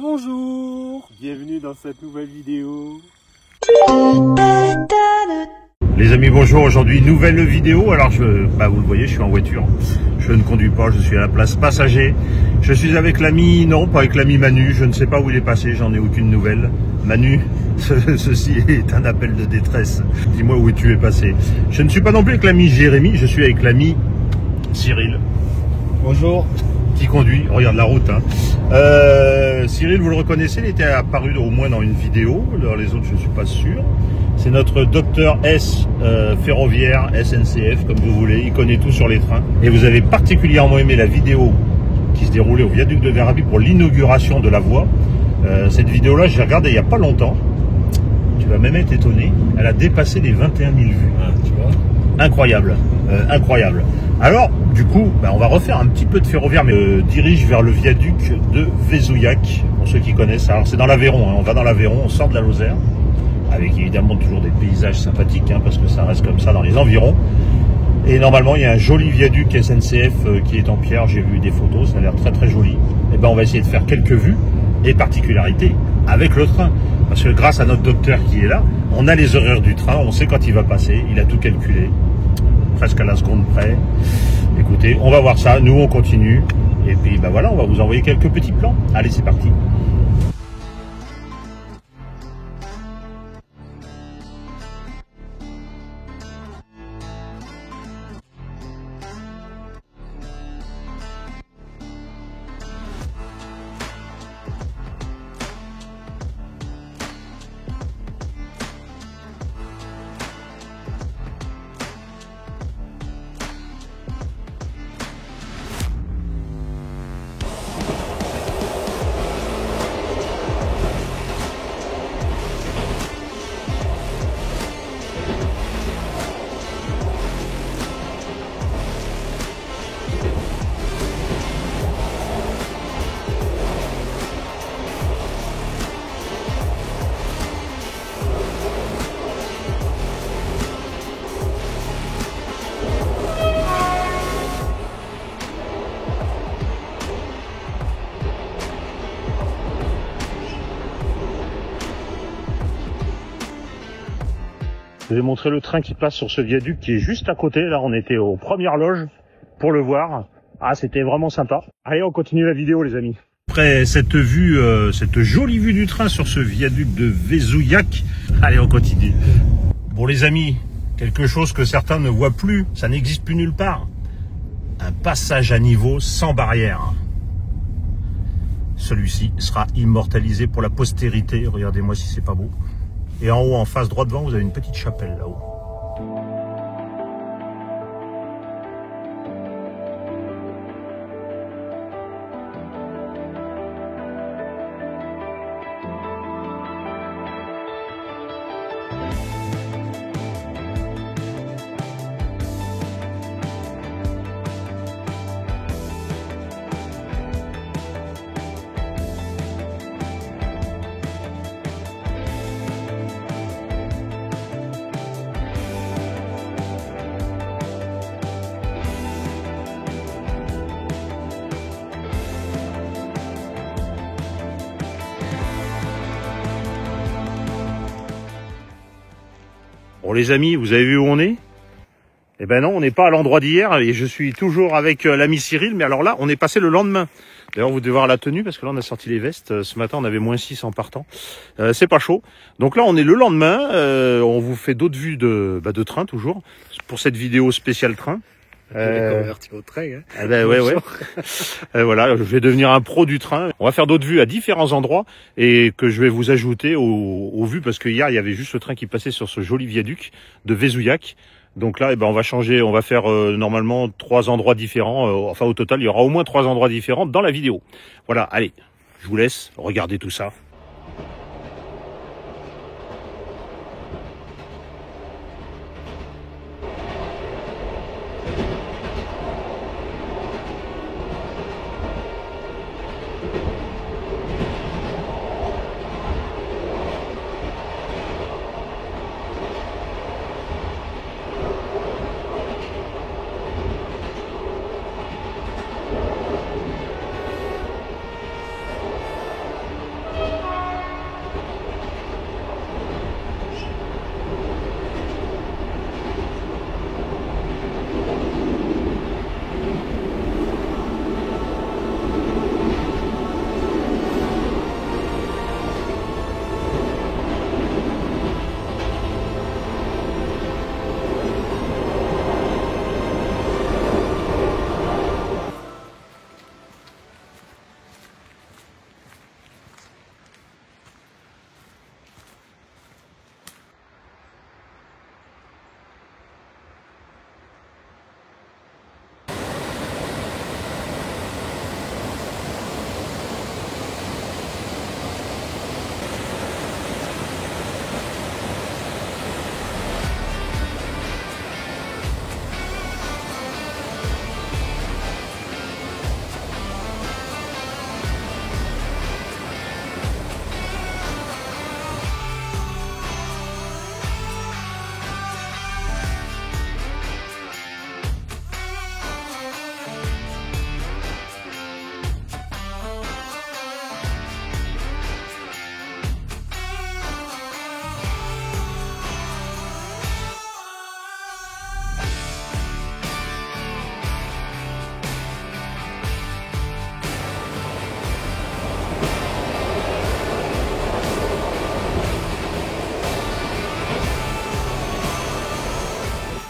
Bonjour, bienvenue dans cette nouvelle vidéo. Les amis, bonjour. Aujourd'hui, nouvelle vidéo. Alors, vous le voyez, je suis en voiture. Je ne conduis pas, je suis à la place passager. Je suis avec l'ami, non, pas avec l'ami Manu. Je ne sais pas où il est passé, j'en ai aucune nouvelle. Manu, ceci est un appel de détresse. Dis-moi où tu es passé. Je ne suis pas non plus avec l'ami Jérémy, je suis avec l'ami Cyril. Bonjour. Qui conduit, regarde la route. Hein. Cyril, vous le reconnaissez, il était apparu au moins dans une vidéo. Dans les autres, je ne suis pas sûr. C'est notre docteur S ferroviaire, SNCF, comme vous voulez. Il connaît tout sur les trains. Et vous avez particulièrement aimé la vidéo qui se déroulait au viaduc de Verrabi pour l'inauguration de la voie. Cette vidéo-là, j'ai regardé il n'y a pas longtemps. Tu vas même être étonné. Elle a dépassé les 21 000 vues. Ah, tu vois. Incroyable, incroyable. Alors, du coup, on va refaire un petit peu de ferroviaire, mais dirige vers le viaduc de Vézouillac, pour ceux qui connaissent. Alors, c'est dans l'Aveyron, hein. On va dans l'Aveyron, on sort de la Lozère, avec évidemment toujours des paysages sympathiques, hein, parce que ça reste comme ça dans les environs. Et normalement, il y a un joli viaduc SNCF qui est en pierre. J'ai vu des photos, ça a l'air très très joli. Et on va essayer de faire quelques vues et particularités avec le train. Parce que grâce à notre docteur qui est là, on a les horaires du train, on sait quand il va passer, il a tout calculé, presque à la seconde près. Écoutez, on va voir ça, nous on continue. Et puis voilà, on va vous envoyer quelques petits plans. Allez, c'est parti. Je vais montrer le train qui passe sur ce viaduc qui est juste à côté. Là, on était aux premières loges pour le voir. Ah, c'était vraiment sympa. Allez, on continue la vidéo, les amis. Après cette vue, cette jolie vue du train sur ce viaduc de Vézouillac, allez, on continue. Bon, les amis, quelque chose que certains ne voient plus, ça n'existe plus nulle part. Un passage à niveau sans barrière. Celui-ci sera immortalisé pour la postérité. Regardez-moi si c'est pas beau. Et en haut, en face, droit devant, vous avez une petite chapelle là-haut. Bon les amis, vous avez vu où on est? Eh ben non, on n'est pas à l'endroit d'hier et je suis toujours avec l'ami Cyril, mais alors là, on est passé le lendemain. D'ailleurs, vous devez voir la tenue parce que là, on a sorti les vestes. Ce matin, on avait -6 en partant. C'est pas chaud. Donc là, on est le lendemain. On vous fait d'autres vues de train toujours pour cette vidéo spéciale train. Converti au train. Hein. Ah ben, ouais. Voilà, je vais devenir un pro du train. On va faire d'autres vues à différents endroits et que je vais vous ajouter aux vues parce que hier il y avait juste le train qui passait sur ce joli viaduc de Vézouillac. Donc là, on va changer, on va faire normalement 3 endroits différents. Enfin, au total, il y aura au moins 3 endroits différents dans la vidéo. Voilà, allez, je vous laisse regarder tout ça.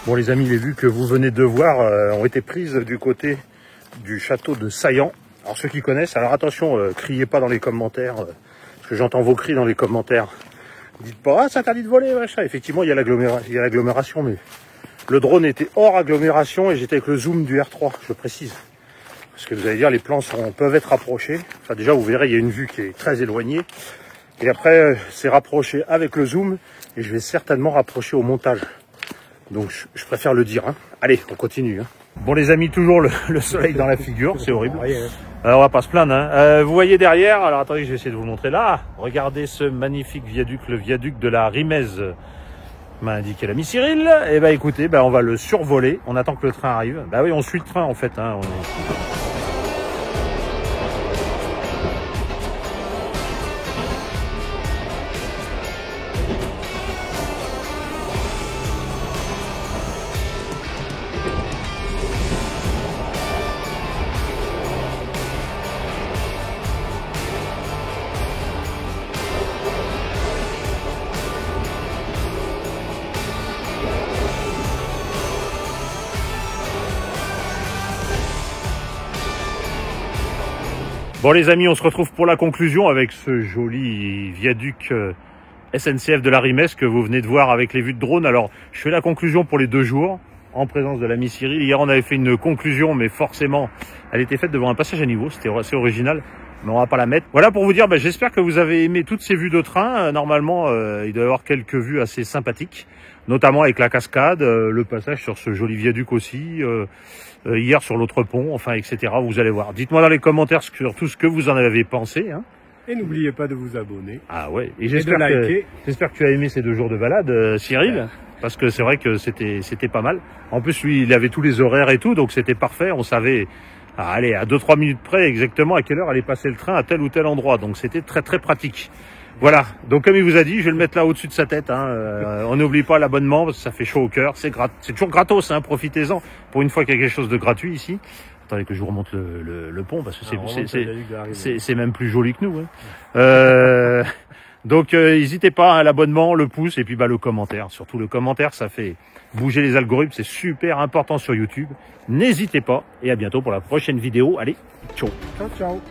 Bon les amis, les vues que vous venez de voir ont été prises du côté du château de Saillant. Alors ceux qui connaissent, alors attention, criez pas dans les commentaires, parce que j'entends vos cris dans les commentaires. Dites pas, ah c'est interdit de voler, machin. Effectivement, il y a l'agglomération, mais le drone était hors agglomération et j'étais avec le zoom du R3, je précise. Parce que vous allez dire, les plans peuvent être rapprochés. Enfin déjà, vous verrez, il y a une vue qui est très éloignée. Et après, c'est rapproché avec le zoom et je vais certainement rapprocher au montage. Donc je préfère le dire. Hein. Allez, on continue. Hein. Bon les amis, toujours le soleil dans la figure, c'est horrible. Alors on va pas se plaindre. Hein. Vous voyez derrière, alors attendez, je vais essayer de vous montrer là. Regardez ce magnifique viaduc, le viaduc de la Rimez. M'a indiqué l'ami Cyril. Et bah écoutez, on va le survoler. On attend que le train arrive. Bah oui, on suit le train en fait. Hein. Bon les amis, on se retrouve pour la conclusion avec ce joli viaduc SNCF de la Rimez que vous venez de voir avec les vues de drone. Alors je fais la conclusion pour les 2 jours en présence de l'ami Cyril. Hier on avait fait une conclusion, mais forcément elle était faite devant un passage à niveau, c'était assez original, mais on va pas la mettre. Voilà pour vous dire, j'espère que vous avez aimé toutes ces vues de train. Normalement il doit y avoir quelques vues assez sympathiques, notamment avec la cascade, le passage sur ce joli viaduc aussi, hier sur l'autre pont, enfin etc. Vous allez voir. Dites-moi dans les commentaires sur tout ce que vous en avez pensé. Hein. Et n'oubliez pas de vous abonner. Ah ouais. Et j'espère que tu as aimé ces 2 jours de balade, Cyril. Ouais. Parce que c'est vrai que c'était pas mal. En plus, lui, il avait tous les horaires et tout, donc c'était parfait. On savait, allez, à 2-3 minutes près exactement à quelle heure allait passer le train à tel ou tel endroit. Donc c'était très très pratique. Voilà, donc comme il vous a dit, je vais le mettre là au-dessus de sa tête. Hein. On n'oublie pas l'abonnement, parce que ça fait chaud au cœur. C'est toujours gratos, hein. Profitez-en. Pour une fois qu'il y a quelque chose de gratuit ici. Attendez que je vous remonte le pont, parce que c'est même plus joli que nous. Hein. Donc n'hésitez pas, hein, l'abonnement, le pouce et puis le commentaire. Surtout le commentaire, ça fait bouger les algorithmes, c'est super important sur YouTube. N'hésitez pas et à bientôt pour la prochaine vidéo. Allez, ciao. Ciao, ciao.